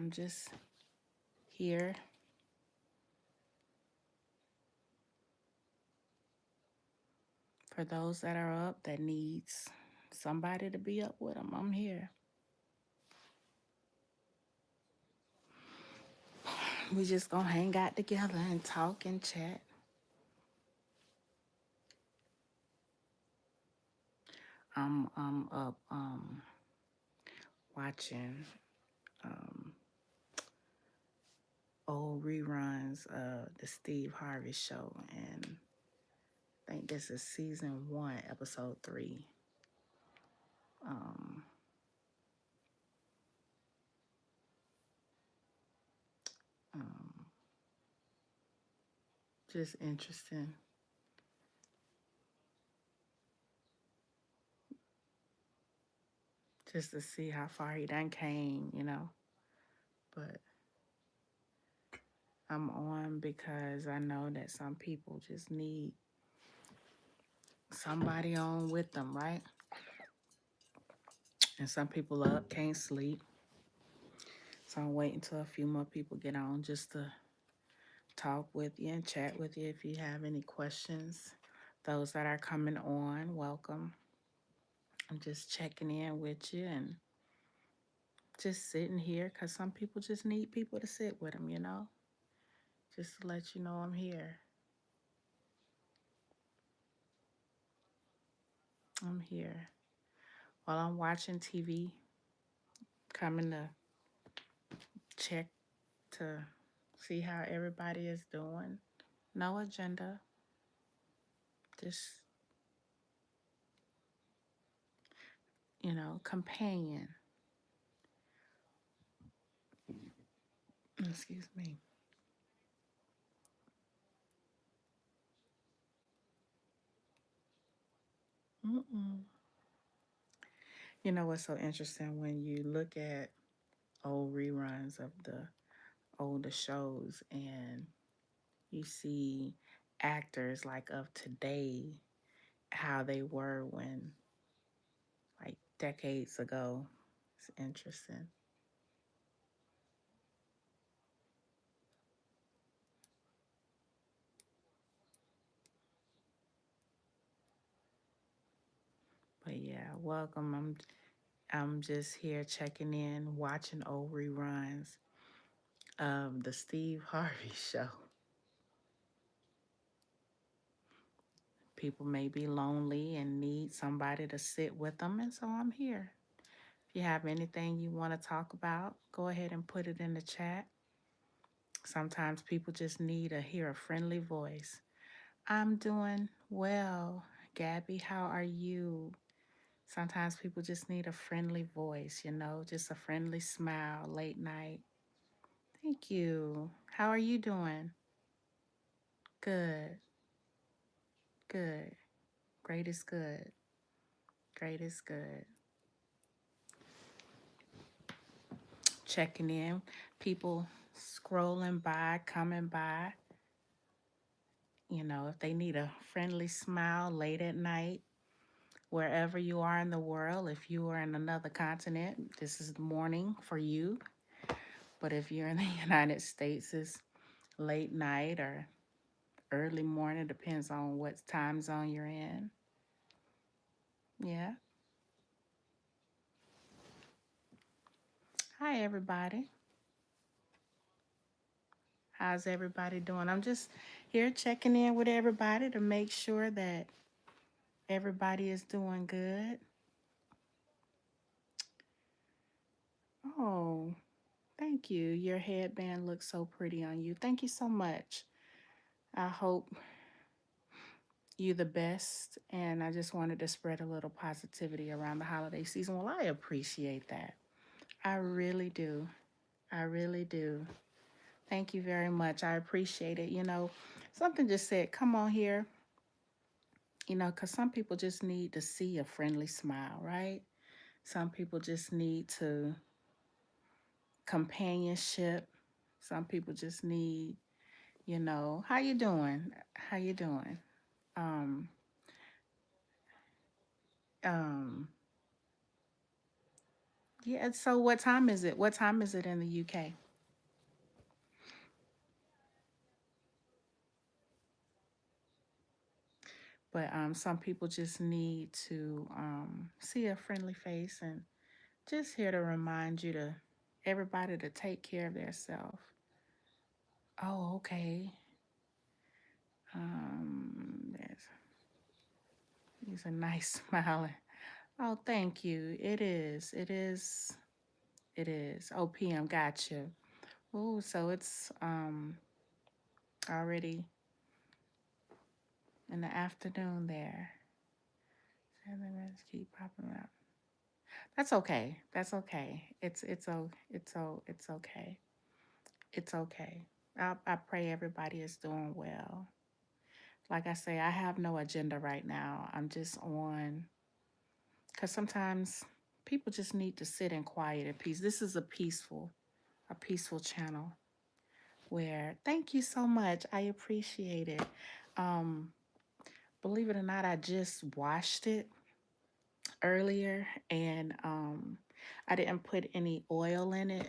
I'm just here. For those that are up that needs somebody to be up with them, I'm here. We just gonna hang out together and talk and chat. I'm up watching um old reruns of the Steve Harvey show, and I think this is season 1, episode 3. Um um just interesting just to see how far he done came. But I'm on because I know that some people just need somebody on with them, right? And some people up, can't sleep. So I'm waiting till a few more people get on just to talk with you and chat with you if you have any questions. Those that are coming on, welcome. I'm just checking in with you and just sitting here because some people just need people to sit with them. Just to let you know I'm here. I'm here. While I'm watching TV, coming to check to see how everybody is doing. No agenda, just companion. Excuse me. Mm-mm. You know what's so interesting when you look at old reruns of the older shows and you see actors like of today, how they were when, like, decades ago. It's interesting. But yeah, welcome. I'm just here checking in, watching old reruns of the Steve Harvey show. People may be lonely and need somebody to sit with them, and so I'm here. If you have anything you want to talk about, go ahead and put it in the chat. Sometimes people just need to hear a friendly voice. I'm doing well. Gabby, how are you? Sometimes people just need a friendly voice, just a friendly smile late night. Thank you. How are you doing? Good, good. Great is good. Great is good. Checking in, people scrolling by, coming by. If they need a friendly smile late at night, wherever you are in the world, if you are in another continent, this is the morning for you. But if you're in the United States, it's late night or early morning, depends on what time zone you're in. Yeah. Hi, everybody. How's everybody doing? I'm just here checking in with everybody to make sure that everybody is doing good. Oh, thank you. Your headband looks so pretty on you. Thank you so much. I hope you the best, and I just wanted to spread a little positivity around the holiday season. Well, I appreciate that. I really do. I really do. Thank you very much. I appreciate it. Something just said, come on here, because some people just need to see a friendly smile, right? Some people just need to companionship. Some people just need, how you doing? How you doing? Um, um, Yeah. So what time is it? What time is it in the UK? But some people just need to see a friendly face and just here to remind you to everybody to take care of themselves. Oh, okay. There's he's a nice smiling. Oh, thank you. It is. It is. It is. Oh, PM. Gotcha. Oh, so it's already in the afternoon there. 7 minutes keep popping up. That's okay. That's okay. It's okay. It's okay. I pray everybody is doing well. Like I say, I have no agenda right now. I'm just on because sometimes people just need to sit in quiet and peace. This is a peaceful channel where thank you so much. I appreciate it. Um, believe it or not, I just washed it earlier and I didn't put any oil in it.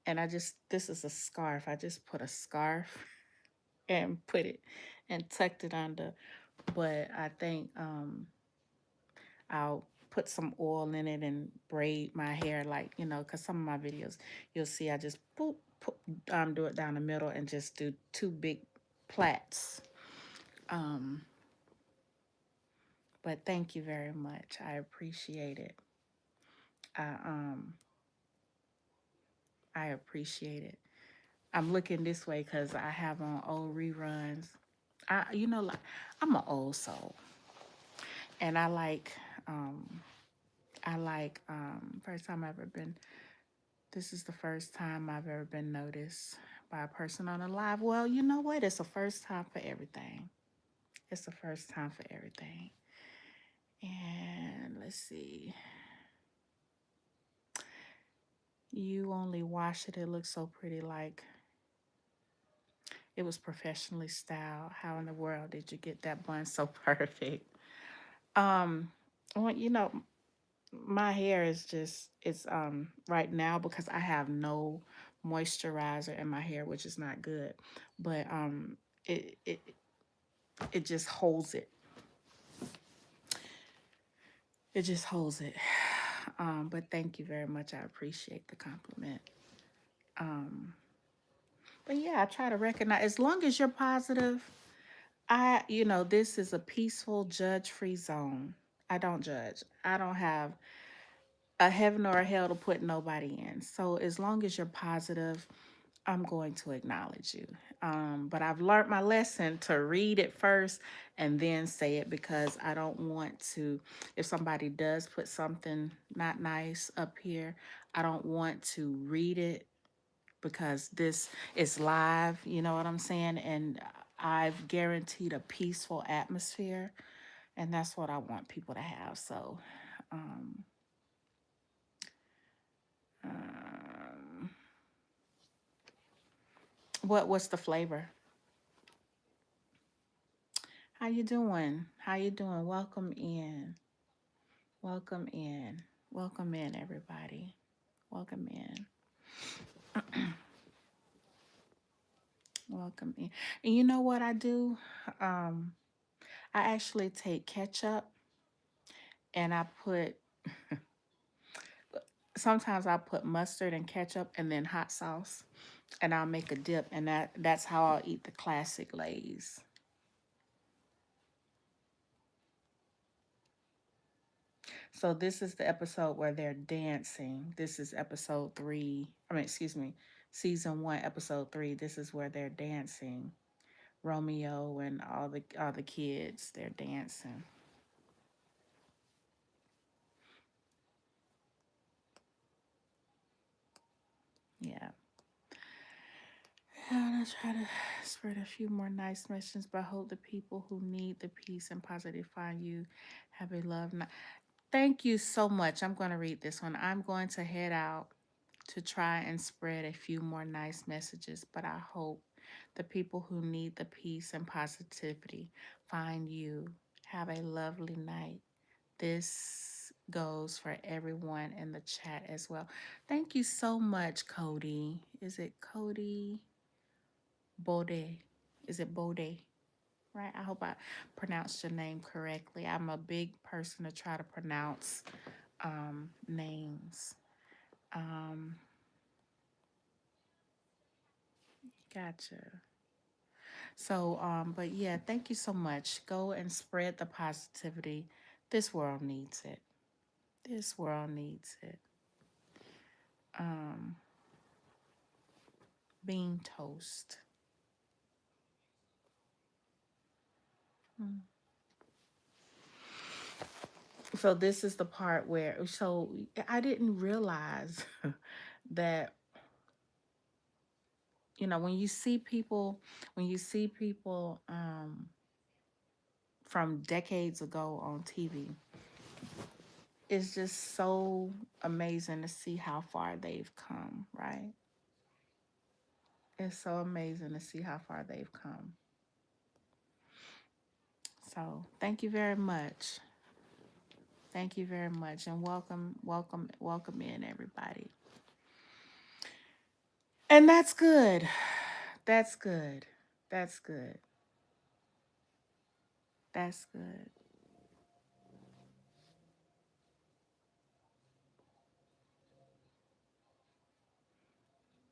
And I just this is a scarf. I just put a scarf and put it and tucked it under. But I think I'll put some oil in it and braid my hair like, because some of my videos you'll see I just boop, do it down the middle and just do two big plaits. Um, but thank you very much. I appreciate it. I um I appreciate it. I'm looking this way because I have on old reruns. Like I'm an old soul, and um, first time I've ever been. This is the first time I've ever been noticed by a person on a live. Well, you know what? It's a first time for everything. It's the first time for everything. And let's see. You only wash it. It looks so pretty. Like it was professionally styled. How in the world did you get that bun so perfect? Um, well, my hair is just it's right now because I have no moisturizer in my hair, which is not good. But it it it just holds it. It just holds it. But thank you very much. I appreciate the compliment. Um, but yeah, I try to recognize as long as you're positive, this is a peaceful, judge-free zone. I don't judge. I don't have a heaven or a hell to put nobody in. So as long as you're positive, I'm going to acknowledge you. But I've learned my lesson to read it first and then say it because I don't want to, if somebody does put something not nice up here, I don't want to read it because this is live, you know what I'm saying? And I've guaranteed a peaceful atmosphere, and that's what I want people to have. So, um, um, what's the flavor? How you doing? How you doing? Welcome in. Welcome in. Welcome in, everybody. Welcome in. Welcome in. And you know what I do? Um, I actually take ketchup and I put sometimes I put mustard and ketchup and then hot sauce and I'll make a dip and that's how I'll eat the classic Lay's. So this is the episode where they're dancing. This is episode 3. I mean, excuse me, season 1, episode 3. This is where they're dancing. Romeo and all the kids, they're dancing. Yeah. I'm gonna try to spread a few more nice messages, but I hope the people who need the peace and positive find you have a love night. Thank you so much. I'm going to read this one. I'm going to head out to try and spread a few more nice messages, but I hope the people who need the peace and positivity find you. Have a lovely night. This goes for everyone in the chat as well. Thank you so much, Cody. Is it Cody Bode? Is it Bode? Right? I hope I pronounced your name correctly. I'm a big person to try to pronounce names. Um, gotcha. So, but yeah, thank you so much. Go and spread the positivity. This world needs it. This world needs it. Um, Bean toast. Mm. So this is the part where so I didn't realize that when you see people from decades ago on TV, it's just so amazing to see how far they've come, right? It's so amazing to see how far they've come. So thank you very much. Thank you very much, and welcome, welcome, welcome in everybody. And that's good. That's good. That's good. That's good.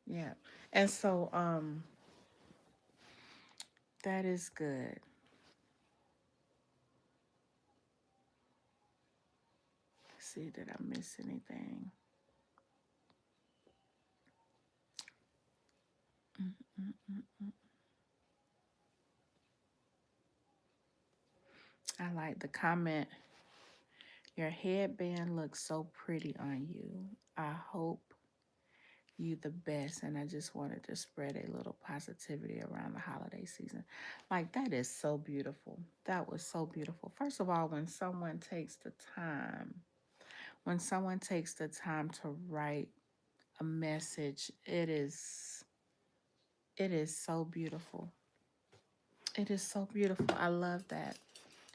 Yeah. And so that is good. Let's see, did I miss anything? Mm, mm, mm, mm. I like the comment. Your headband looks so pretty on you. I hope you the best, and I just wanted to spread a little positivity around the holiday season. Like, that is so beautiful. That was so beautiful. First of all, when someone takes the time to write a message, it is so beautiful. It is so beautiful. I love that.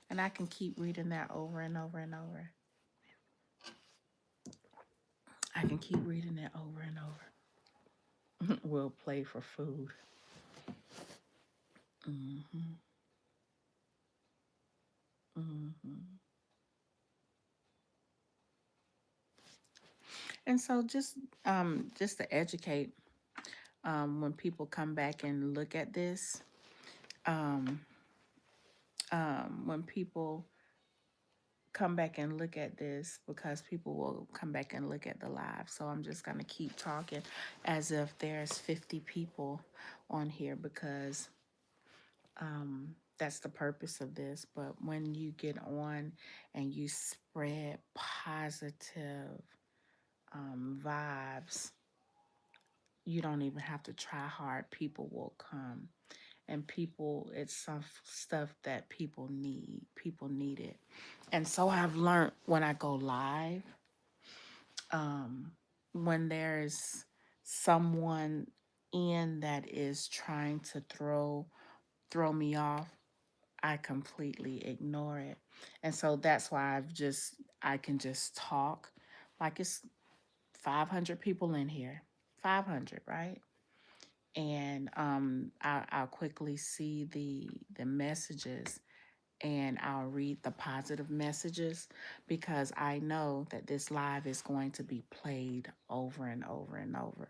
And I can keep reading that over and over and over. I can keep reading it over and over. We'll play for food. Hmm. Hmm. And so just to educate, when people come back and look at this, um, when people come back and look at this, because people will come back and look at the live. So I'm just going to keep talking as if there's 50 people on here, because that's the purpose of this. But when you get on and you spread positive vibes, you don't even have to try hard. People will come. And it's some stuff that people need. People need it. And so I've learned, when I go live, um, when there's someone in that is trying to throw me off, I completely ignore it. And so that's why I can just talk like it's 500 people in here. 500, right? And I'll quickly see the messages, and I'll read the positive messages, because I know that this live is going to be played over and over and over.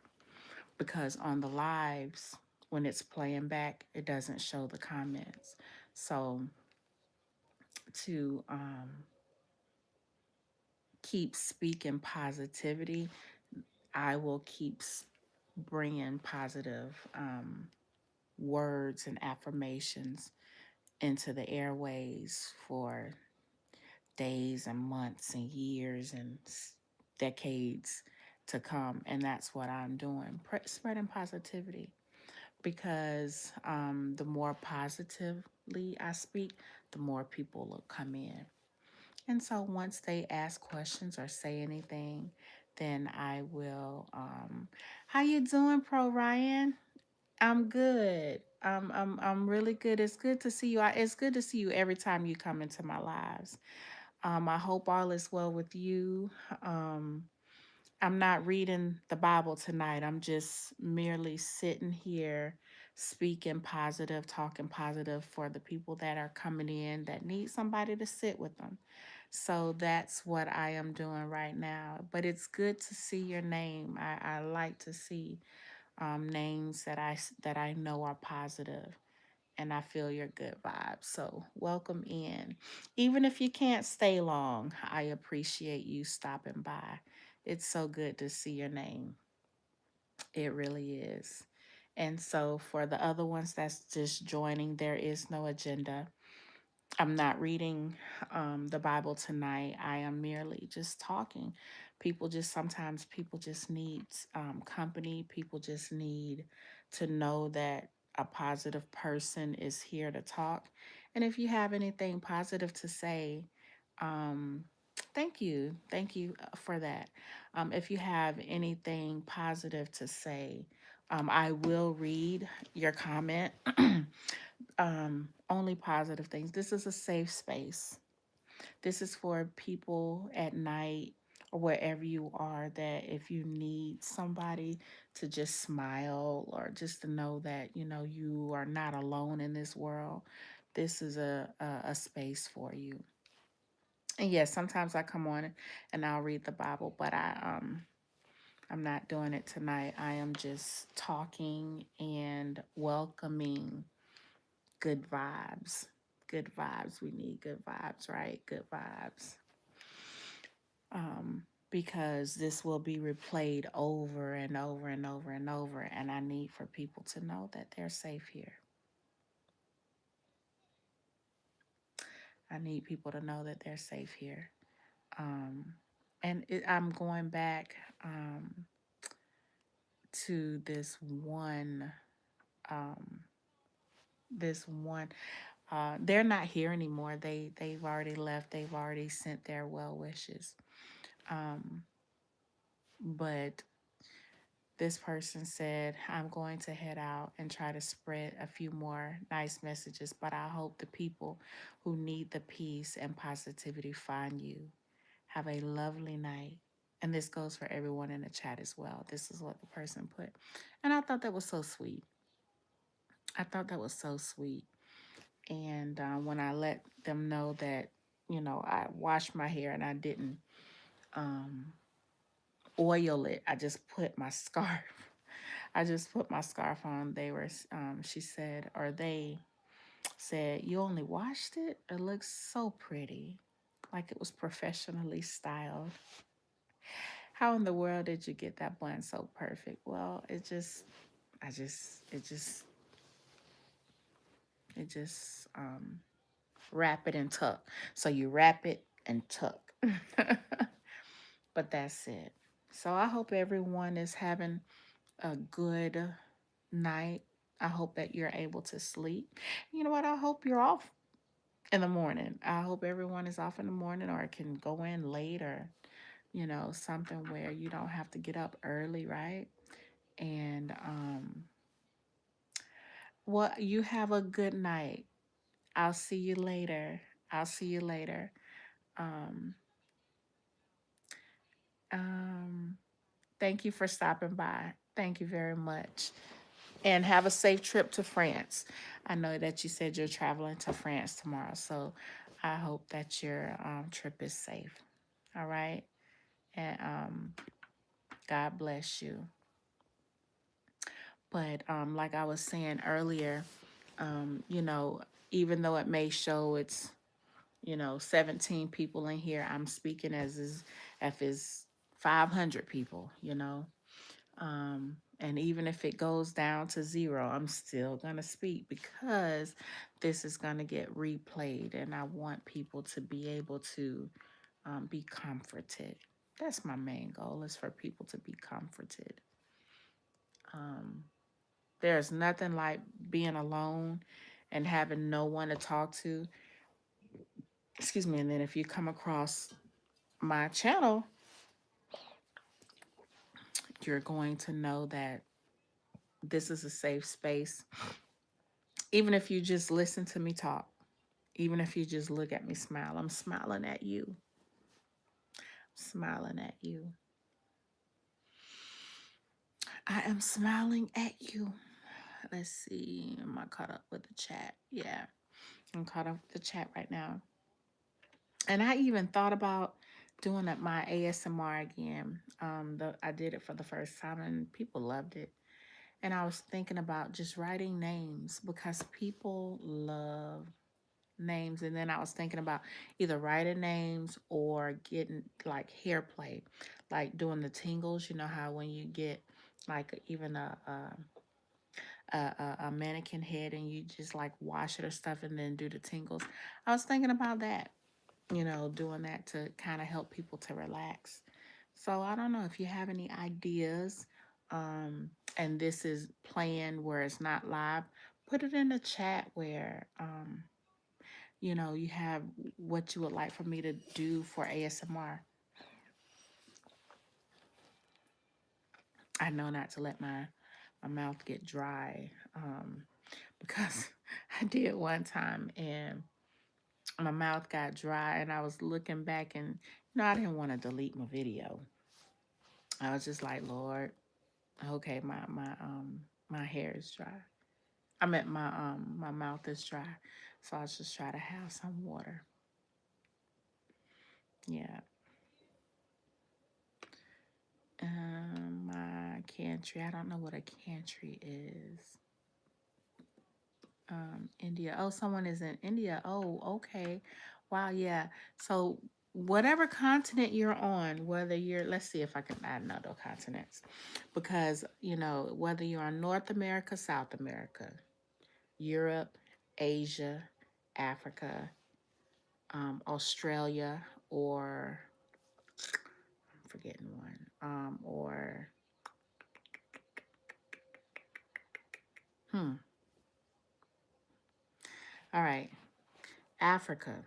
Because on the lives, when it's playing back, it doesn't show the comments. So to keep speaking positivity, I will keep bringing positive words and affirmations into the airways for days and months and years and decades to come. And that's what I'm doing, spreading positivity, because the more positively I speak, the more people will come in. And so once they ask questions or say anything, then I will. How you doing, Pro Ryan? I'm good. I'm really good. It's good to see you. It's good to see you every time you come into my lives. I hope all is well with you. Um, I'm not reading the Bible tonight. I'm just merely sitting here speaking positive, talking positive for the people that are coming in that need somebody to sit with them. So that's what I am doing right now. But it's good to see your name. I like to see names that I know are positive, and I feel your good vibes. So welcome in. Even if you can't stay long, I appreciate you stopping by. It's so good to see your name. It really is. And so for the other ones that's just joining, there is no agenda. I'm not reading the Bible tonight. I am merely just talking. People just need company. People just need to know that a positive person is here to talk. And if you have anything positive to say, um, thank you. Thank you for that. If you have anything positive to say, I will read your comment. Only positive things. This is a safe space. This is for people at night or wherever you are, that if you need somebody to just smile or just to know that, you are not alone in this world, this is a space for you. And yes, sometimes I come on and I'll read the Bible, but I'm not doing it tonight. I am just talking and welcoming good vibes. Good vibes. We need good vibes, right? Good vibes. Because this will be replayed over and over and over and over. And I need for people to know that they're safe here. I need people to know that they're safe here. Um, I'm going back to um, this one. They're not here anymore. They've already left. They've already sent their well wishes. Um, but this person said, I'm going to head out and try to spread a few more nice messages, but I hope the people who need the peace and positivity find you. Have a lovely night. And this goes for everyone in the chat as well. This is what the person put. And I thought that was so sweet. I thought that was so sweet. And when I let them know that, I washed my hair and I didn't um, oil it, I just put my scarf. I just put my scarf on. She said, or they said, you only washed it? It looks so pretty, like it was professionally styled. How in the world did you get that bun so perfect? Well, it just wrap it and tuck. So you wrap it and tuck. But that's it. So I hope everyone is having a good night. I hope that you're able to sleep. You know what? I hope you're off in the morning. I hope everyone is off in the morning or can go in later, something where you don't have to get up early, right? And well, you have a good night. I'll see you later. I'll see you later. Um, um, Thank you for stopping by. Thank you very much. And have a safe trip to France. I know that you said you're traveling to France tomorrow, so I hope that your trip is safe. All right. And God bless you. But like I was saying earlier, um, you know, even though it may show it's 17 people in here, I'm speaking as is if it's 500 people. And even if it goes down to zero, I'm still going to speak because this is going to get replayed. And I want people to be able to be comforted. That's my main goal, is for people to be comforted. Um, there's nothing like being alone and having no one to talk to. Excuse me. And then if you come across my channel, you're going to know that this is a safe space. Even if you just listen to me talk, Even if you just look at me smile, I'm smiling at you. Smiling at you. I am smiling at you. Let's see. Am I caught up with the chat? Yeah, I'm caught up with the chat right now. And I even thought about doing up my ASMR again. I did it for the first time and people loved it. And I was thinking about just writing names because people love names. And then I was thinking about either writing names or getting like hair play, like doing the tingles. You know how when you get like even a mannequin head and you just like wash it or stuff and then do the tingles. I was thinking about that, doing that to kind of help people to relax. So I don't know if you have any ideas, and this is playing where it's not live. Put it in the chat where you have what you would like for me to do for ASMR. I know not to let my mouth get dry, because I did one time and my mouth got dry and I was looking back and I didn't want to delete my video. I was just like, Lord, okay, my hair is dry. I meant my mouth is dry. So I just try to have some water. Yeah. My country. I don't know what a country is. India. Oh, someone is in India. Oh, okay. Wow, yeah. So whatever continent you're on, whether you're, let's see if I can add another continents, because whether you're on North America, South America, Europe, Asia, Africa, Australia, or I'm forgetting one, or hmm, all right, Africa,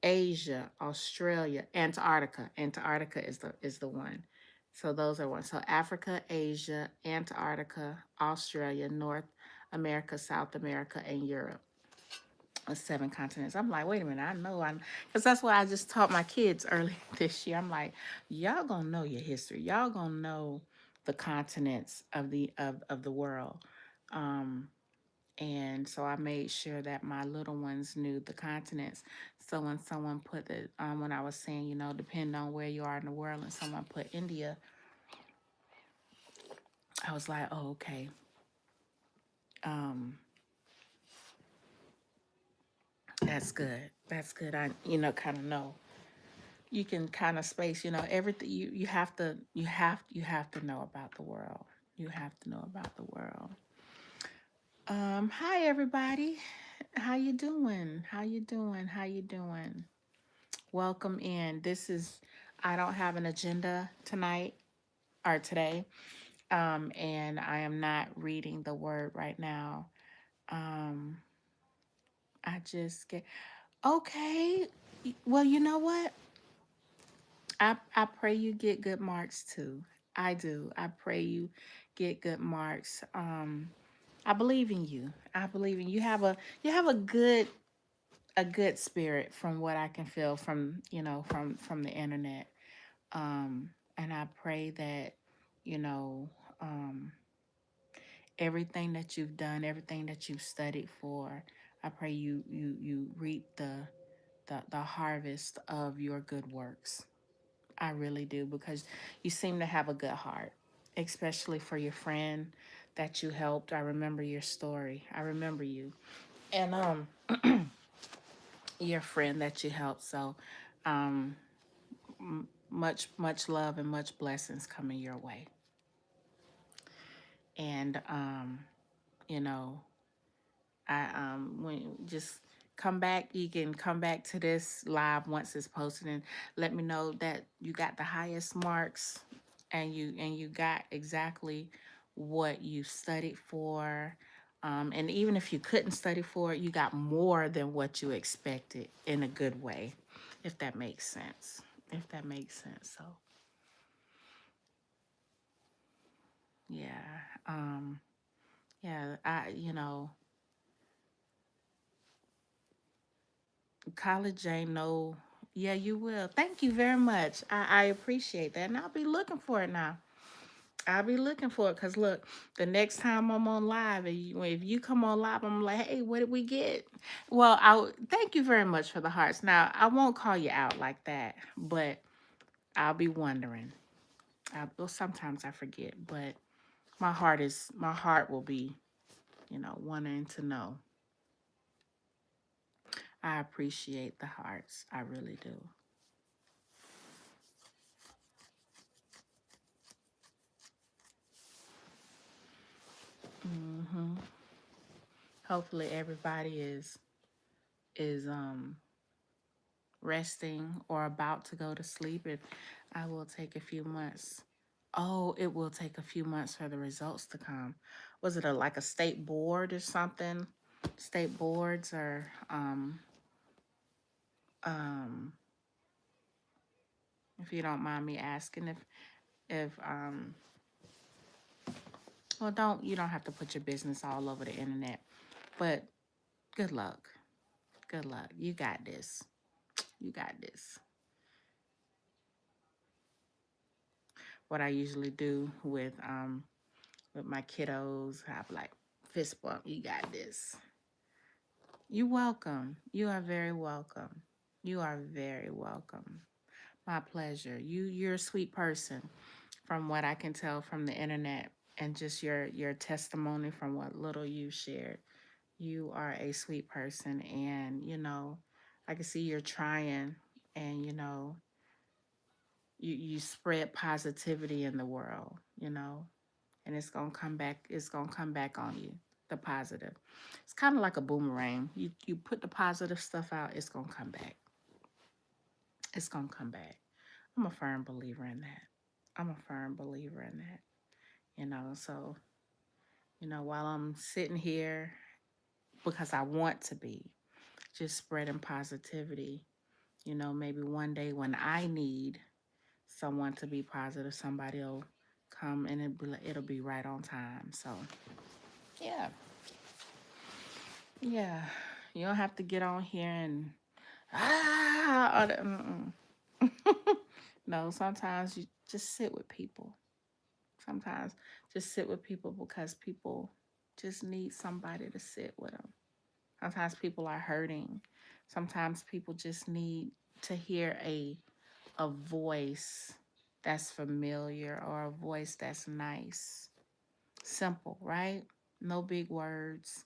Asia, Australia, Antarctica. Antarctica is the one. So those are one. So Africa, Asia, Antarctica, Australia, North America, South America, and Europe. 7 continents. I'm like, wait a minute, I know I'm because that's what I just taught my kids early this year. I'm like, y'all gonna know your history. Y'all gonna know the continents of the world. Um, and so I made sure that my little ones knew the continents. So when someone put it, when I was saying, depending on where you are in the world, and someone put India, I was like, oh, okay. Um, that's good. That's good. I, kind of know. You can kind of space, everything. You have to, you have to know about the world. You have to know about the world. Hi everybody. How you doing? How you doing? How you doing? Welcome in. I don't have an agenda tonight or today. And I am not reading the word right now. Um, I just get, okay. Well, you know what? I pray you get good marks too. I do. I pray you get good marks. I believe in you. I believe in you. You have a good spirit from what I can feel from from the internet. And I pray that, you know, um, everything that you've done, everything that you've studied for, I pray you reap the harvest of your good works. I really do, because you seem to have a good heart, especially for your friend that you helped. I remember your story. I remember you. And your friend that you helped. So um much love and much blessings coming your way. And you know, I when just come back, you can come back to this live once it's posted and let me know that you got the highest marks and you got exactly what you studied for. And even if you couldn't study for it, you got more than what you expected in a good way, if that makes sense. If that makes sense. So yeah. Yeah, I College Jane, no. Yeah, you will. Thank you very much. I appreciate that. And I'll be looking for it now. I'll be looking for it because look, the next time I'm on live, if you come on live, I'm like, hey, what did we get? Well, I thank you very much for the hearts. Now, I won't call you out like that, but I'll be wondering. Well, sometimes I forget, but my heart will be, wanting to know. I appreciate the hearts. I really do. Hmm. Hopefully everybody is resting or about to go to sleep. And I will take a few months. Oh, it will take a few months for the results to come. Was it like a state board or something? State boards or um if you don't mind me asking, if well, don't have to put your business all over the internet, but good luck. Good luck. You got this. You got this. What I usually do with my kiddos, have like fist bump. You got this. You're welcome. You are very welcome. You are very welcome. My pleasure. You're a sweet person from what I can tell from the internet and just your testimony from what little you shared. You are a sweet person, and I can see you're trying, and you spread positivity in the world, and it's gonna come back on you, the positive. It's kind of like a boomerang. You put the positive stuff out, it's gonna come back. It's gonna come back. I'm a firm believer in that. I'm a firm believer in that. So while I'm sitting here because I want to be just spreading positivity, maybe one day when I need someone to be positive, somebody will come and it'll be right on time. So yeah, yeah, you don't have to get on here and all that, no, sometimes you just sit with people. Sometimes just sit with people because people just need somebody to sit with them. Sometimes people are hurting. Sometimes people just need to hear a voice that's familiar or a voice that's nice. Simple, right? No big words,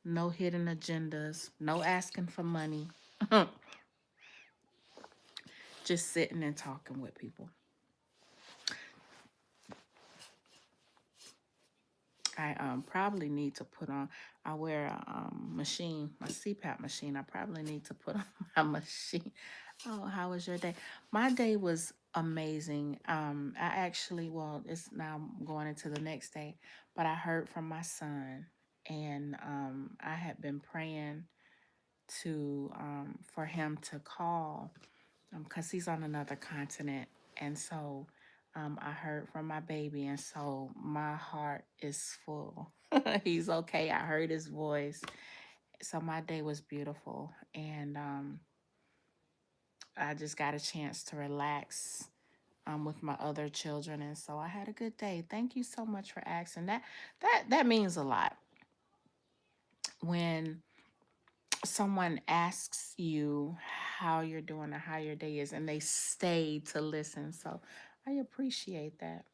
no hidden agendas, no asking for money. Just sitting and talking with people. I probably need to put on. I wear a machine, my CPAP machine. I probably need to put on my machine. Oh, how was your day? My day was amazing. I actually, well, it's now going into the next day, but I heard from my son, and I had been praying to for him to call because he's on another continent. And so I heard from my baby, and so my heart is full. He's okay. I heard his voice. So my day was beautiful. And I just got a chance to relax with my other children. And so I had a good day. Thank you so much for asking. That means a lot when someone asks you how you're doing or how your day is and they stay to listen. So I appreciate that.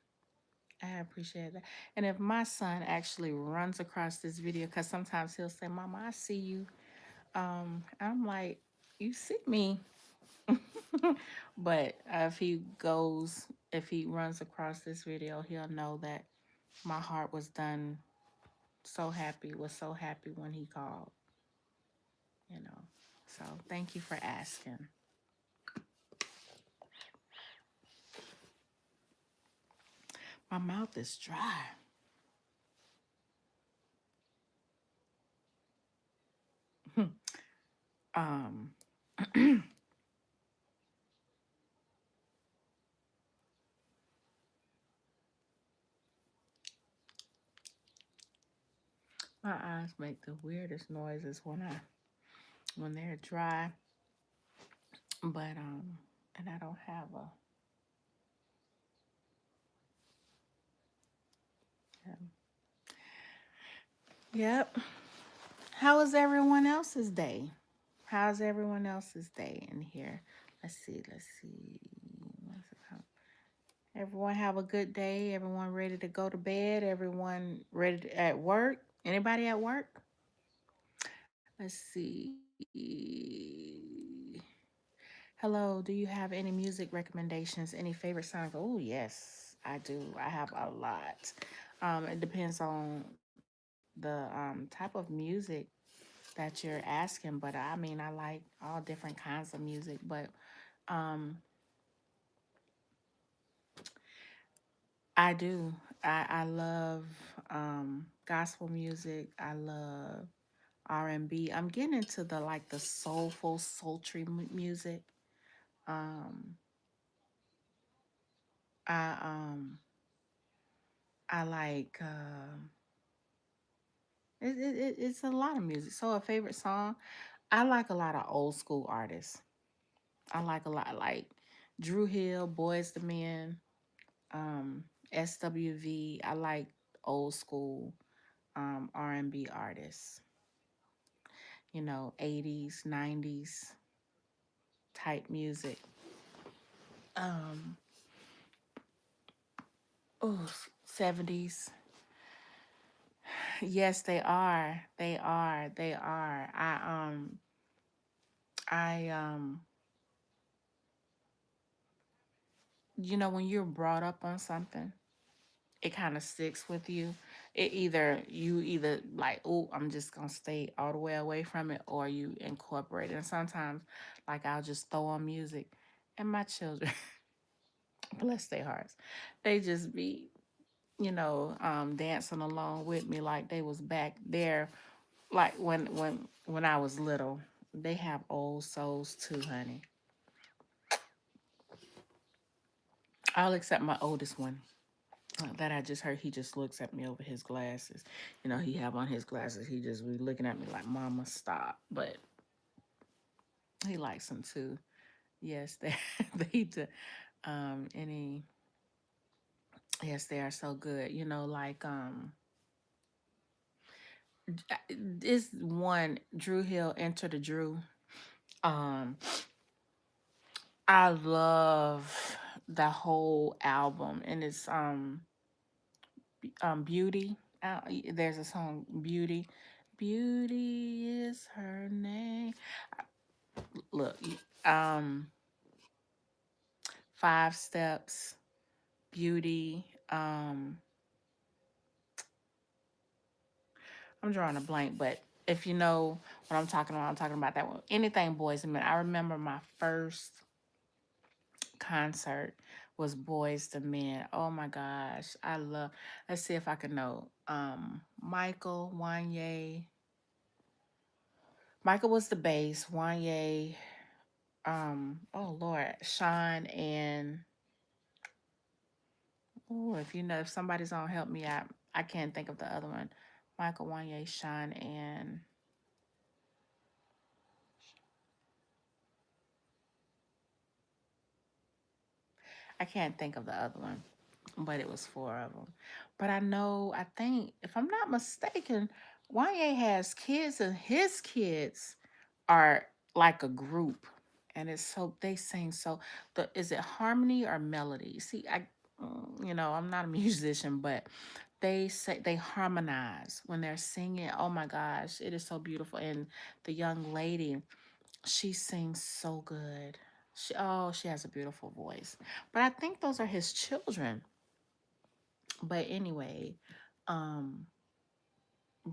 I appreciate that. And if my son actually runs across this video, because sometimes he'll say, Mama, I see you. I'm like, you see me. But if he runs across this video, he'll know that my heart was done was so happy when he called, you know. So thank you for asking. My mouth is dry. um, my eyes make the weirdest noises when when they're dry. But and I don't have a yep. How was everyone else's day? How's everyone else's day in here? Let's see. Let's see. What's it called? Everyone have a good day. Everyone ready to go to bed. Everyone ready at work. Anybody at work? Let's see. Hello. Do you have any music recommendations? Any favorite songs? Oh yes, I do. I have a lot. It depends on the type of music that you're asking, but I mean, I like all different kinds of music, but um, I do. I love gospel music. I love R&B. I'm getting into the like the soulful, sultry music. Um, I I like it's a lot of music. So a favorite song, I like a lot of old school artists. I like a lot like Drew Hill, Boys the Men, um, SWV. I like old school R&B artists. 80s, 90s type music. Um, oh, 70s. Yes, they are. They are. They are. I when you're brought up on something, it kind of sticks with you. You either like, oh, I'm just gonna stay all the way away from it, or you incorporate it. And sometimes, like, I'll just throw on music, and my children, bless their hearts, they just be, dancing along with me like they was back there, like when I was little. They have old souls too, honey. All except my oldest one. That I just heard, he just looks at me over his glasses. He have on his glasses. He just be looking at me like, "Mama, stop." But he likes them too. Yes, they they do. Any yes, they are so good. Like this one Drew Hill, Enter the Drew. Um, I love the whole album, and it's Beauty. There's a song, Beauty. Beauty is her name. Look, um, Five Steps, Beauty. I'm drawing a blank, but if you know what I'm talking about that one. Anything Boys and Men. I remember my first concert was Boys to Men. Oh my gosh, I love. Let's see if I can know. Michael Wanye. Michael was the bass. Wanye. Oh Lord, Sean and oh, if somebody's gonna help me out, I can't think of the other one. Michael Wanye, Sean, and I can't think of the other one, but it was four of them. But I think, if I'm not mistaken, Wanye has kids, and his kids are like a group, and they sing so. Is it harmony or melody? See, I'm not a musician, but they say they harmonize when they're singing. Oh my gosh, it is so beautiful. And the young lady, she sings so good. She has a beautiful voice. But I think those are his children. But anyway, um,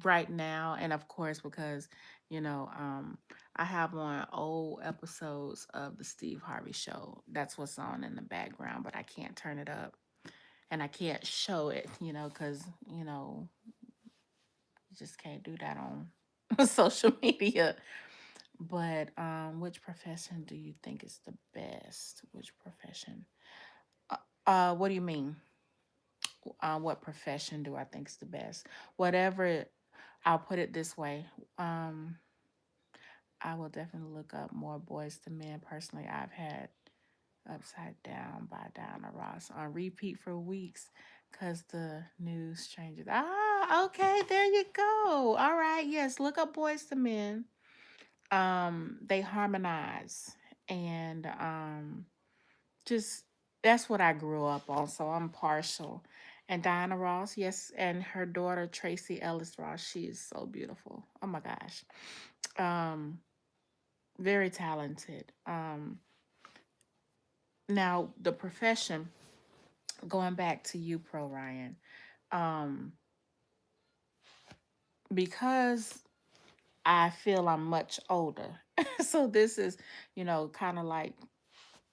right now, and of course, because you know, um, I have on old episodes of the Steve Harvey Show. That's what's on in the background, but I can't turn it up, and I can't show it, because you just can't do that on social media. But which profession do you think is the best? Which profession? What do you mean? What profession do I think is the best? Whatever. I'll put it this way. Um, I will definitely look up more Boys to Men. Personally, I've had Upside Down by Diana Ross on repeat for weeks because the news changes. Ah, okay, there you go. All right, yes, look up Boys to Men. They harmonize, and just that's what I grew up on, so I'm partial. And Diana Ross, yes, and her daughter Tracy Ellis Ross, she is so beautiful. Oh my gosh. Um, very talented. Now the profession, going back to you, Pro Ryan, um, because I feel I'm much older. So this is, kind of like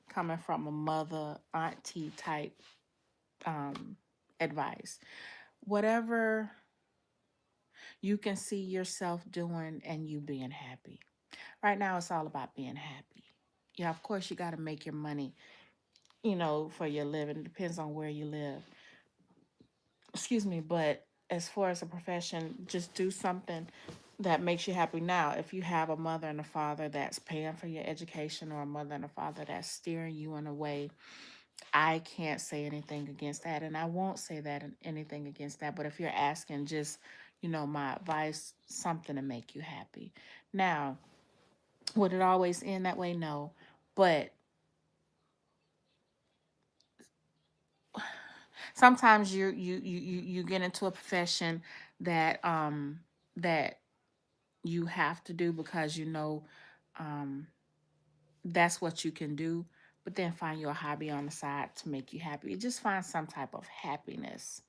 coming from a mother, auntie type um, advice. Whatever you can see yourself doing and you being happy. Right now, it's all about being happy. Yeah, of course, you got to make your money, for your living. Depends on where you live. Excuse me, but as far as a profession, just do something that makes you happy. Now, if you have a mother and a father that's paying for your education, or a mother and a father that's steering you in a way, I can't say anything against that, and I won't say anything against that. But if you're asking just, my advice, something to make you happy. Now, would it always end that way? No, but sometimes you get into a profession that you have to do because um, that's what you can do. But then find your hobby on the side to make you happy. Just find some type of happiness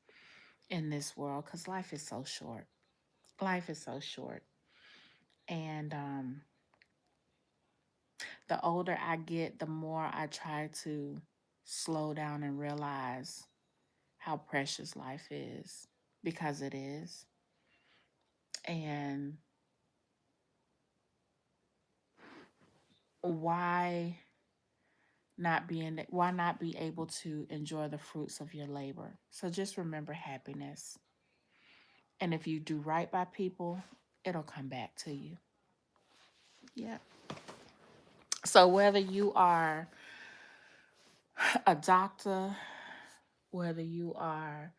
in this world because life is so short. Life is so short. And the older I get, the more I try to slow down and realize how precious life is, because it is. And why why not be able to enjoy the fruits of your labor? So just remember happiness. And if you do right by people, it'll come back to you. Yeah. So whether you are a doctor, whether you are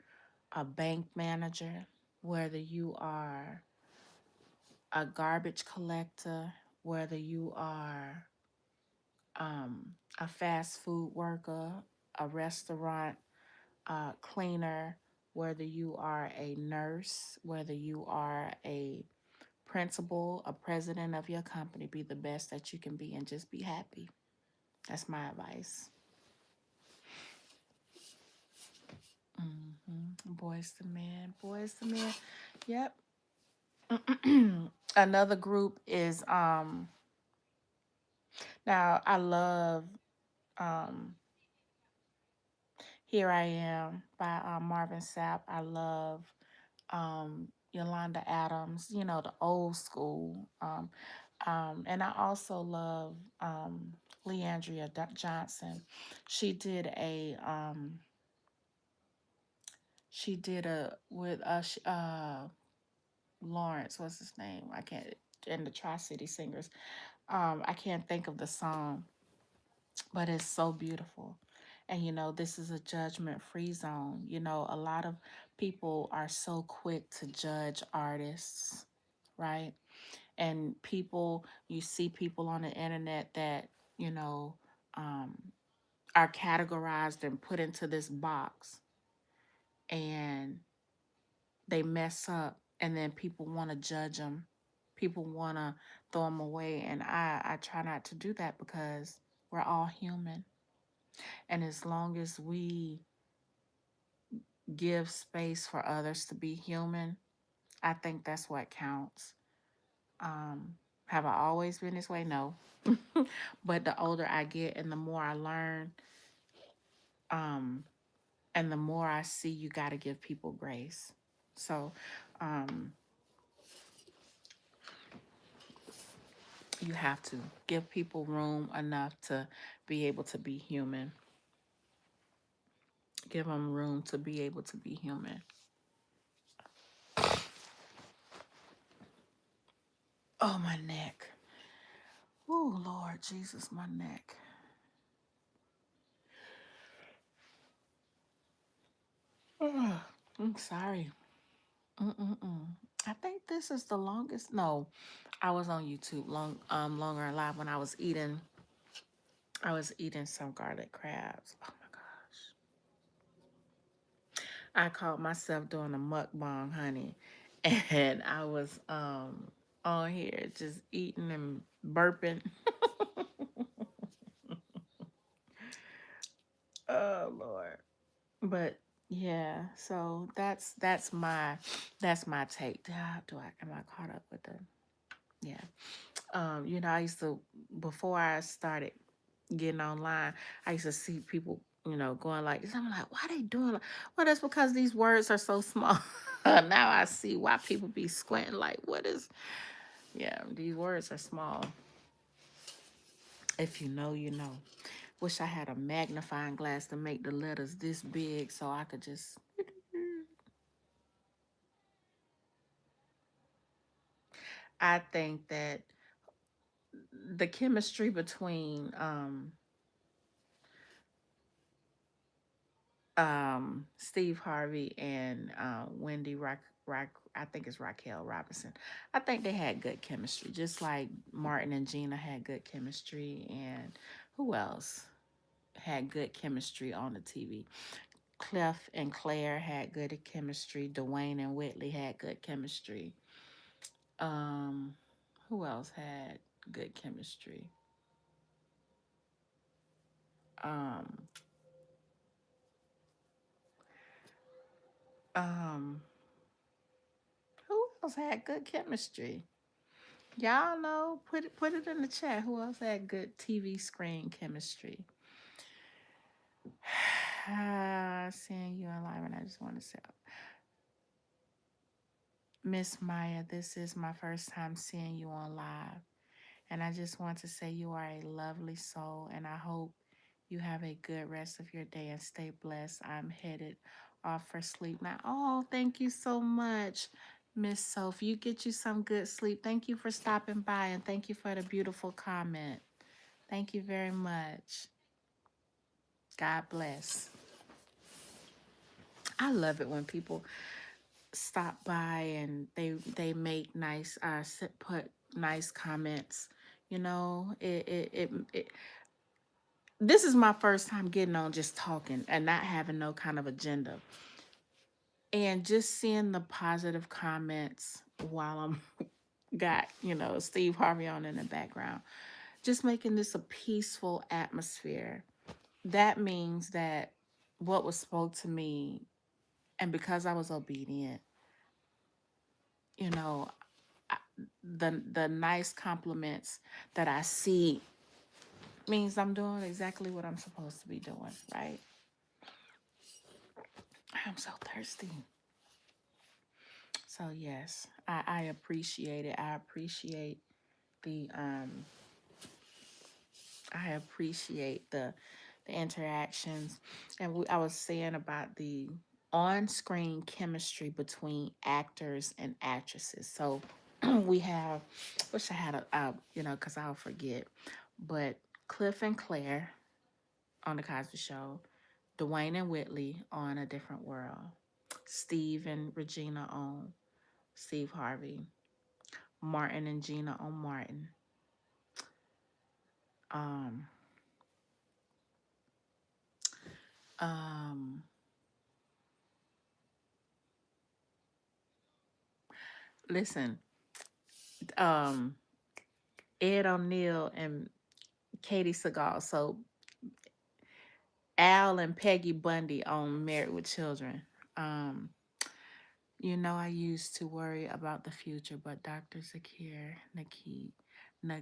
a bank manager, whether you are a garbage collector, whether you are a fast food worker, a restaurant cleaner, whether you are a nurse, whether you are a principal, a president of your company, be the best that you can be and just be happy. That's my advice. Boys to men, boys to men. Yep. Another group is now I love um Here I Am by Marvin Sapp. I love Yolanda Adams, the old school. And I also love Leandria Johnson. She did a with Lawrence, what's his name? I can't, and the Tri City Singers. I can't think of the song, but it's so beautiful. And this is a judgment free zone. A lot of people are so quick to judge artists, right? And you see people on the internet that, you know, um, are categorized and put into this box, and they mess up, and then people want to judge them. People want to throw them away. And I try not to do that because we're all human. And as long as we give space for others to be human, I think that's what counts. Um, have I always been this way? No. But the older I get and the more I learn, um, and the more I see, you got to give people grace. So um, you have to give people room enough to be able to be human. Give them room to be able to be human. Oh, my neck. Oh, Lord Jesus, my neck. Ugh, I'm sorry. Mm-mm-mm. I think this is the longest. No, I was on YouTube longer and live when I was eating some garlic crabs. Oh my gosh. I caught myself doing a mukbang, honey. And I was on here just eating and burping. Oh Lord. But yeah, so that's my take. Do I am I caught up with the yeah. I used to before I started getting online, I used to see people, going like this. I'm like, why they doing like well, that's because these words are so small. Now I see why people be squinting like what is yeah, these words are small. If you know, you know. Wish I had a magnifying glass to make the letters this big so I could just I think that the chemistry between Steve Harvey and Wendy I think it's Raquel Robinson. I think they had good chemistry, just like Martin and Gina had good chemistry, and who else had good chemistry on the TV? Cliff and Claire had good chemistry. Dwayne and Whitley had good chemistry. Um, who else had good chemistry? Um, um, who else had good chemistry? Y'all know, put it in the chat. Who else had good TV screen chemistry? Seeing you in live, and I just want to say, Miss Maya, this is my first time seeing you on live, and I just want to say you are a lovely soul, and I hope you have a good rest of your day and stay blessed. I'm headed off for sleep now. Oh, thank you so much, Miss Sophie. You get you some good sleep. Thank you for stopping by, and thank you for the beautiful comment. Thank you very much. God bless. I love it when people stop by and they make nice put nice comments. It this is my first time getting on just talking and not having no kind of agenda. And just seeing the positive comments while I'm got, Steve Harvey on in the background, just making this a peaceful atmosphere. That means that what was spoke to me, and because I was obedient, you know, the nice compliments that I see means I'm doing exactly what I'm supposed to be doing, right? I'm so thirsty. So yes, I appreciate it. The um I appreciate the interactions, and I was saying about the on-screen chemistry between actors and actresses. So we have, wish I had because I'll forget, but Cliff and Claire on the Cosby Show, Dwayne and Whitley on A Different World, Steve and Regina on Steve Harvey, Martin and Gina on Martin. Um, um, listen, um, Ed O'Neill and Katie Seagal. So Al and Peggy Bundy on Married with Children. Um, I used to worry about the future, but Dr. Zakir Na-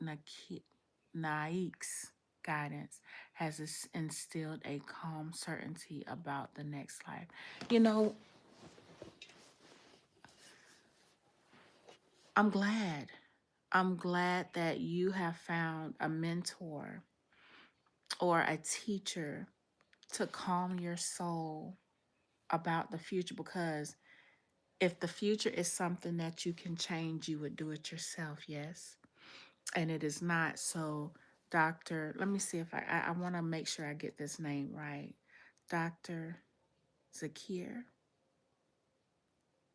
Naki, Naik's guidance has instilled a calm certainty about the next life. You know, I'm glad. I'm glad that you have found a mentor or a teacher to calm your soul about the future, because if the future is something that you can change, you would do it yourself, yes? And it is not. So, Dr. Let me see if I want to make sure I get this name right. Dr. Zakir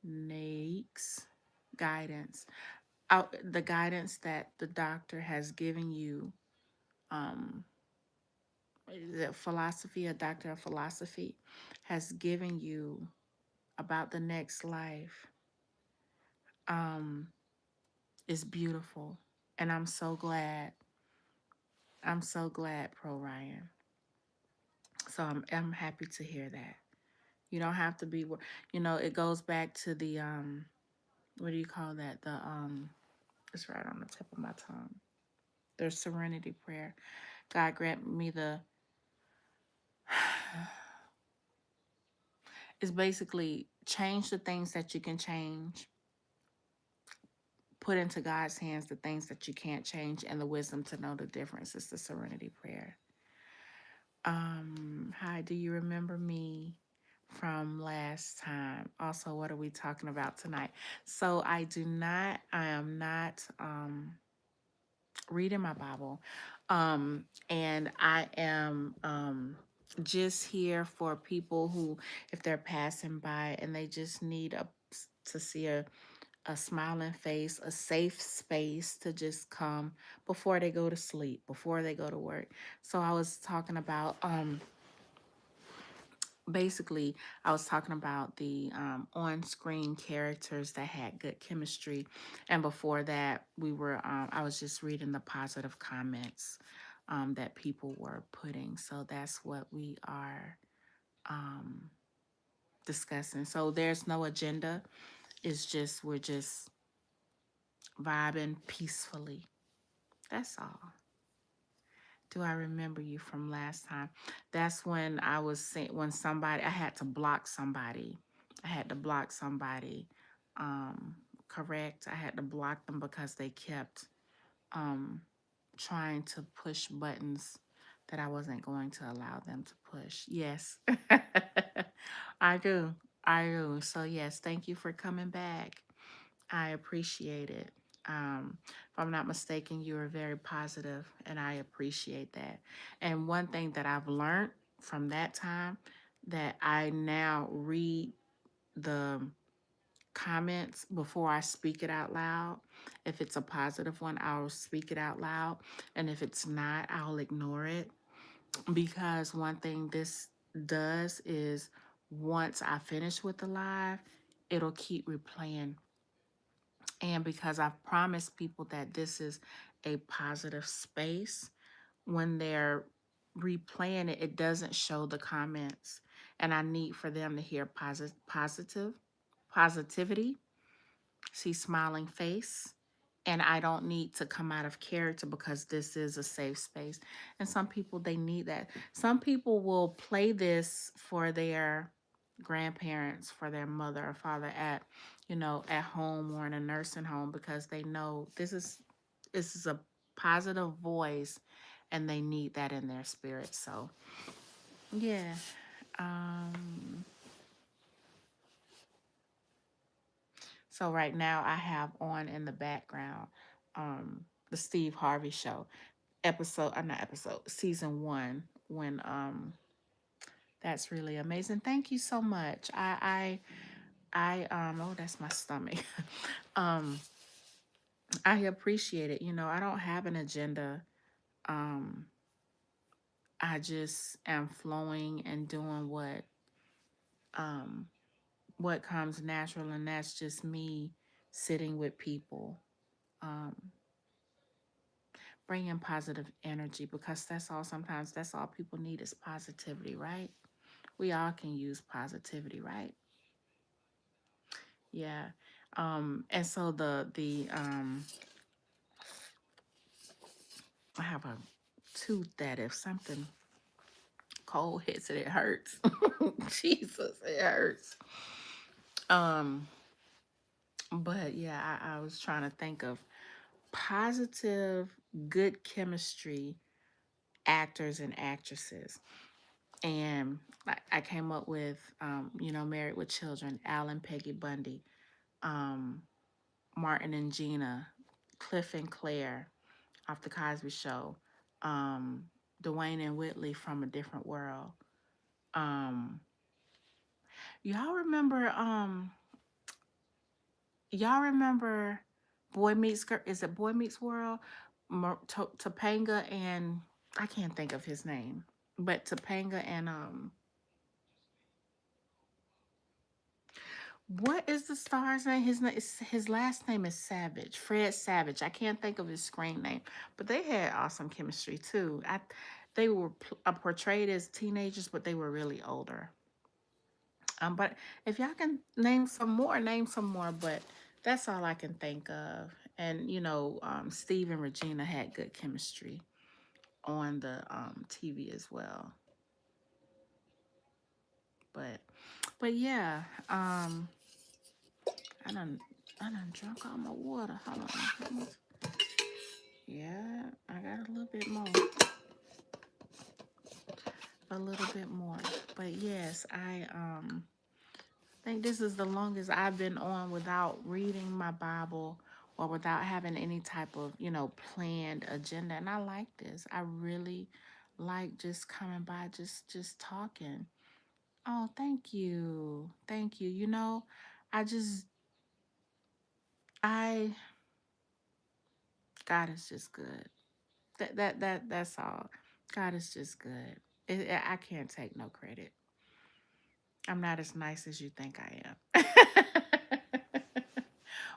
Naik's guidance. The guidance that the doctor has given you, um, the philosophy, a doctor of philosophy, has given you about the next life, um, is beautiful. And I'm so glad. I'm so glad, Pro Ryan. So I'm happy to hear that. You don't have to be, it goes back to the, what do you call that? It's right on the tip of my tongue. There's serenity prayer. God grant me the, it's basically change the things that you can change, put into God's hands the things that you can't change, and the wisdom to know the difference is the serenity prayer. Hi, do you remember me from last time? Also, what are we talking about tonight? So I am not reading my Bible. And I am just here for people who, if they're passing by and they just need to see a smiling face, a safe space to just come before they go to sleep, before they go to work. So I was talking about basically I was talking about the on-screen characters that had good chemistry, and before that I was just reading the positive comments that people were putting. So that's what we are um, discussing. So there's no agenda. It's just we're just vibing peacefully. That's all. Do I remember you from last time? That's when I was saying, when somebody, I had to block somebody. I had to block somebody. Um, correct. I had to block them because they kept um, trying to push buttons that I wasn't going to allow them to push. Yes, I do. I do. So, yes, thank you for coming back. I appreciate it. If I'm not mistaken, you are very positive, and I appreciate that. And one thing that I've learned from that time, that I now read the comments before I speak it out loud. If it's a positive one, I'll speak it out loud. And if it's not, I'll ignore it. Because one thing this does is once I finish with the live, it'll keep replaying, and because I've promised people that this is a positive space, when they're replaying it, it doesn't show the comments. And I need for them to hear positivity, see smiling face. And I don't need to come out of character because this is a safe space. And some people, they need that. Some people will play this for their grandparents, for their mother or father at home or in a nursing home, because they know this is a positive voice and they need that in their spirit. So yeah. Um so right now I have on in the background the Steve Harvey show not episode, season 1, when that's really amazing. Thank you so much. Oh, that's my stomach. um I appreciate it. I don't have an agenda. um I just am flowing and doing um what comes natural, and that's just me sitting with people, um bringing positive energy, because that's all people need is positivity, right? We all can use positivity, right? Yeah. And so I have a tooth that if something cold hits it, it hurts. Jesus, it hurts. Um, but yeah, I was trying to think of positive, good chemistry actors and actresses. And I came up with, Married with Children, Alan, Peggy Bundy, um, Martin and Gina, Cliff and Claire. off the Cosby Show. Um, Dwayne and Whitley from A Different World. Um, y'all remember? Y'all remember Boy Meets Girl? Is it Boy Meets World? Topanga and I can't think of his name, but Topanga and what is the star's name? His last name is Savage. Fred Savage. I can't think of his screen name, but they had awesome chemistry too. They were portrayed as teenagers, but they were really older. But if y'all can name some more, name some more. But that's all I can think of. And Steve and Regina had good chemistry on the TV as well. But yeah, I done I done drunk all my water. Hold on. Yeah, I got a little bit more. A little bit more. But yes, I think this is the longest I've been on without reading my Bible or without having any type of, planned agenda. And I like this. I really like just coming by, just talking. Oh, thank you. Thank you. I just I God is just good. That's all. God is just good. I can't take no credit. I'm not as nice as you think I am.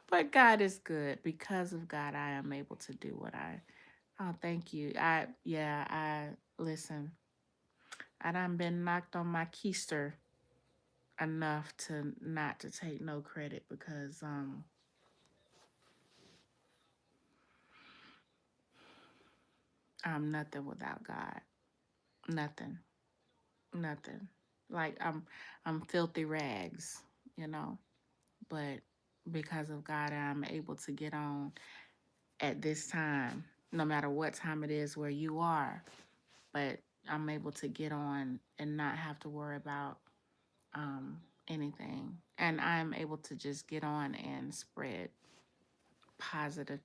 But God is good. Because of God, I am able to do what I. Oh, thank you. I listen. I done been knocked on my keister enough to not to take no credit because I'm nothing without God. Nothing. Nothing. Like I'm filthy rags, you know. But because of God, I'm able to get on at this time, no matter what time it is where you are. But I'm able to get on and not have to worry about um, anything. And I'm able to just get on and spread positive,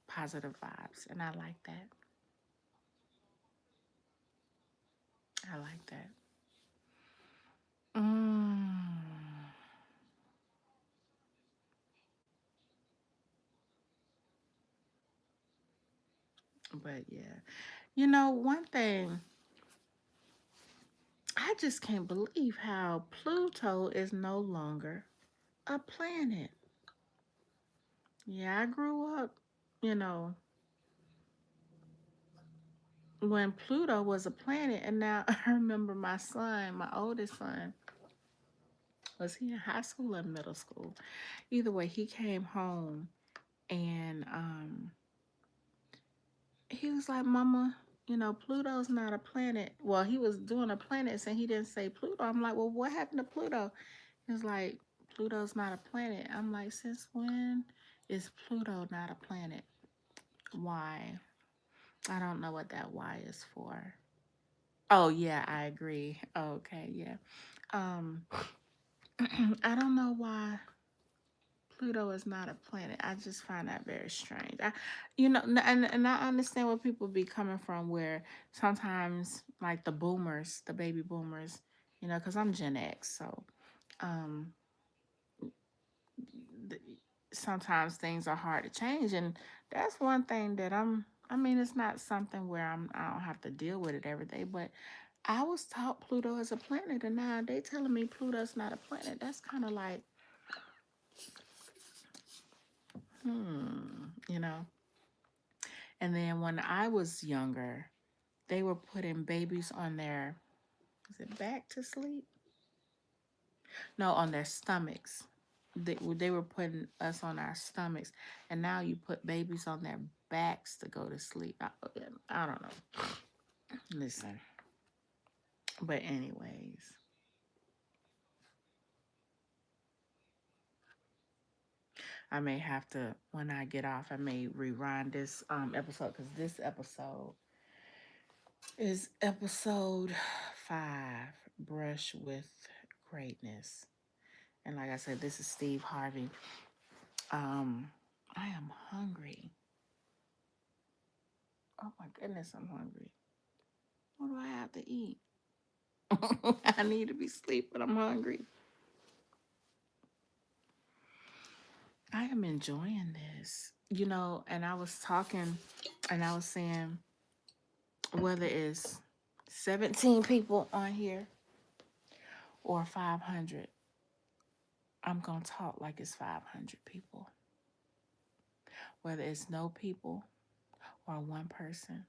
positive vibes. And I like that. I like that. Mm. But yeah, one thing I just can't believe how Pluto is no longer a planet. Yeah, I grew up, you know, when Pluto was a planet, and now I remember my son, my oldest son, was he in high school or middle school? Either way, he came home and he was like, "Mama, Pluto's not a planet." Well, he was doing a planet, and he didn't say Pluto. I'm like, "Well, what happened to Pluto?" He was like, "Pluto's not a planet." I'm like, "Since when is Pluto not a planet? Why?" I don't know what that why is for. Oh yeah, I agree. Okay, yeah. Um, I don't know why Pluto is not a planet. I just find that very strange. And I understand where people be coming from. Where sometimes, like the boomers, the baby boomers, because I'm Gen X, so um, th- sometimes things are hard to change, and that's one thing that I mean, it's not something where I don't have to deal with it every day, but I was taught Pluto is a planet, and now they telling me Pluto's not a planet. That's kind of like, you know. And then when I was younger, they were putting babies on their, is it back to sleep? No, on their stomachs. They were putting us on our stomachs, and now you put babies on their backs to go to sleep. I don't know. Listen, but anyways, I may have to when I get off. I may rewind this episode because this episode is episode 5, Brush with Greatness. And like I said, this is Steve Harvey. Um, I am hungry. Oh my goodness, I'm hungry. What do I have to eat? I need to be asleep, but I'm hungry. I am enjoying this. And I was talking and I was saying whether it's 17 people on here or 500, I'm going to talk like it's 500 people. Whether it's no people or one person,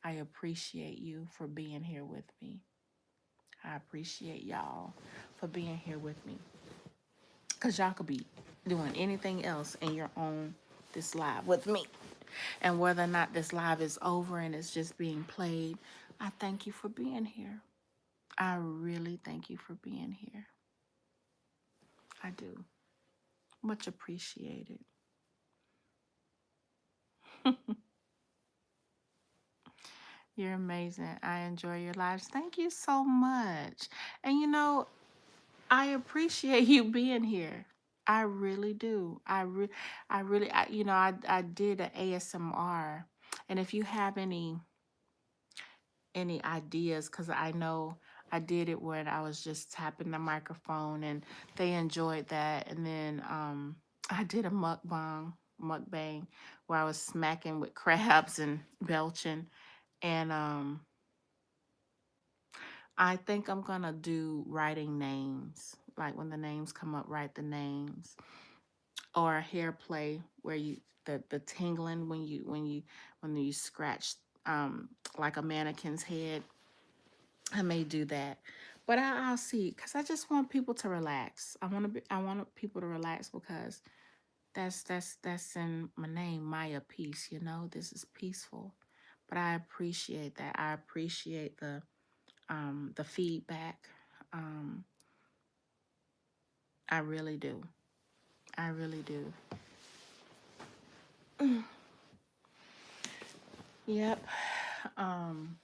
I appreciate you for being here with me. I appreciate y'all for being here with me. Because y'all could be doing anything else in your own this live with me. And whether or not this live is over and it's just being played, I thank you for being here. I really thank you for being here. I do. Much appreciated. You're amazing. I enjoy your lives. Thank you so much. And I appreciate you being here. I really do. I really, I did an ASMR, and if you have any ideas, because I know I did it when I was just tapping the microphone, and they enjoyed that. And then I did a mukbang, where I was smacking with crabs and belching, and I think I'm gonna do writing names. Like when the names come up, write the names, or a hair play where the tingling when you scratch like a mannequin's head. I may do that, but I'll see, because I just want people to relax. I want people to relax, because that's in my name, Maya Peace. This is peaceful, but I appreciate that. I appreciate the feedback. Um, I really do. I really do. Yep. Um,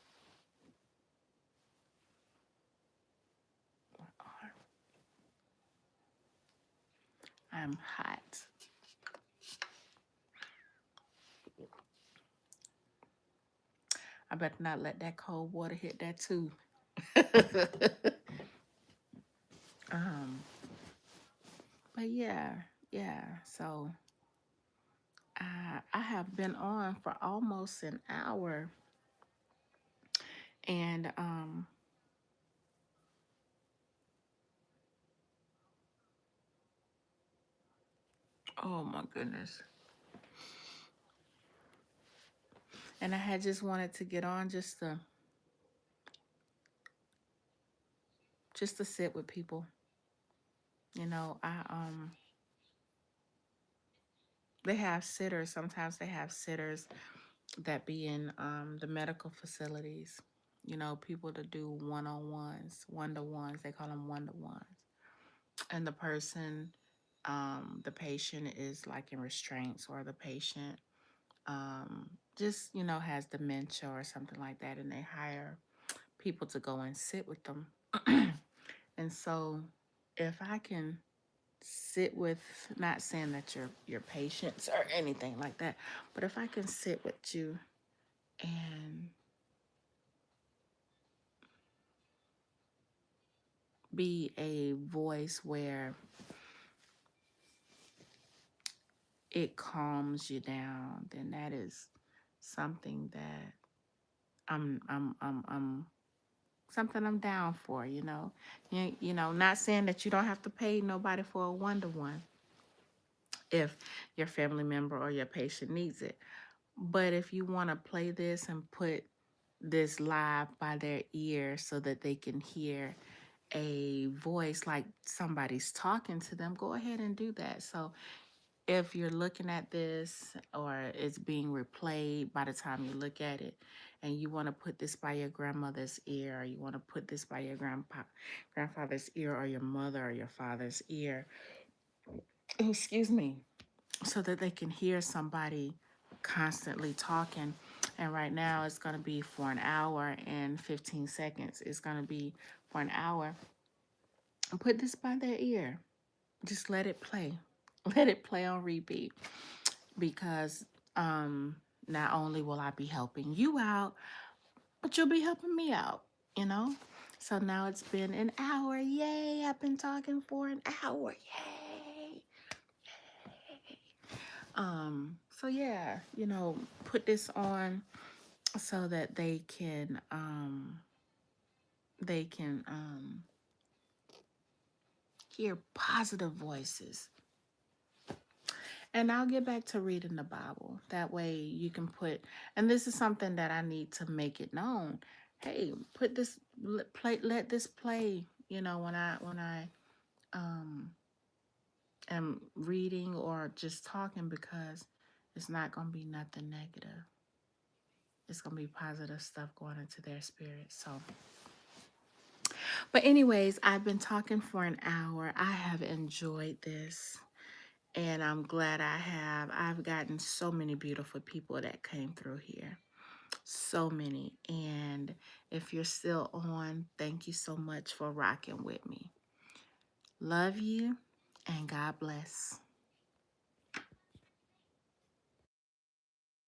I'm hot. I better not let that cold water hit that too. um, but yeah. So I have been on for almost an hour, and oh my goodness. And I had just wanted to get on just to sit with people. I they have sitters. Sometimes they have sitters that be in the medical facilities. People to do one-on-ones, one-to-ones. They call them one-to-ones. And the patient is like in restraints, or the patient just, has dementia or something like that, and they hire people to go and sit with them. And so if I can sit with, not saying that your patients or anything like that, but if I can sit with you and be a voice where it calms you down, then that is something that I'm something I'm down for. Not saying that you don't have to pay nobody for a one-to-one if your family member or your patient needs it. But if you want to play this and put this live by their ear so that they can hear a voice like somebody's talking to them, go ahead and do that. So if you're looking at this, or it's being replayed by the time you look at it, and you want to put this by your grandmother's ear, or you want to put this by your grandfather's ear, or your mother or your father's ear, excuse me, so that they can hear somebody constantly talking. And right now it's going to be for an hour and 15 seconds. It's going to be for an hour. Put this by their ear. Just let it play. Let it play on repeat, because not only will I be helping you out, but you'll be helping me out, you know? So now it's been an hour. Yay. I've been talking for an hour. Yay. So yeah, put this on so that they can hear positive voices. And I'll get back to reading the Bible. That way you can put, and this is something that I need to make it known. Hey, put this play, let this play, when I um am reading or just talking, because it's not gonna be nothing negative. It's gonna be positive stuff going into their spirit. So, but anyways, I've been talking for an hour. I have enjoyed this. And I'm glad I have. I've gotten so many beautiful people that came through here. So many. And if you're still on, thank you so much for rocking with me. Love you and God bless.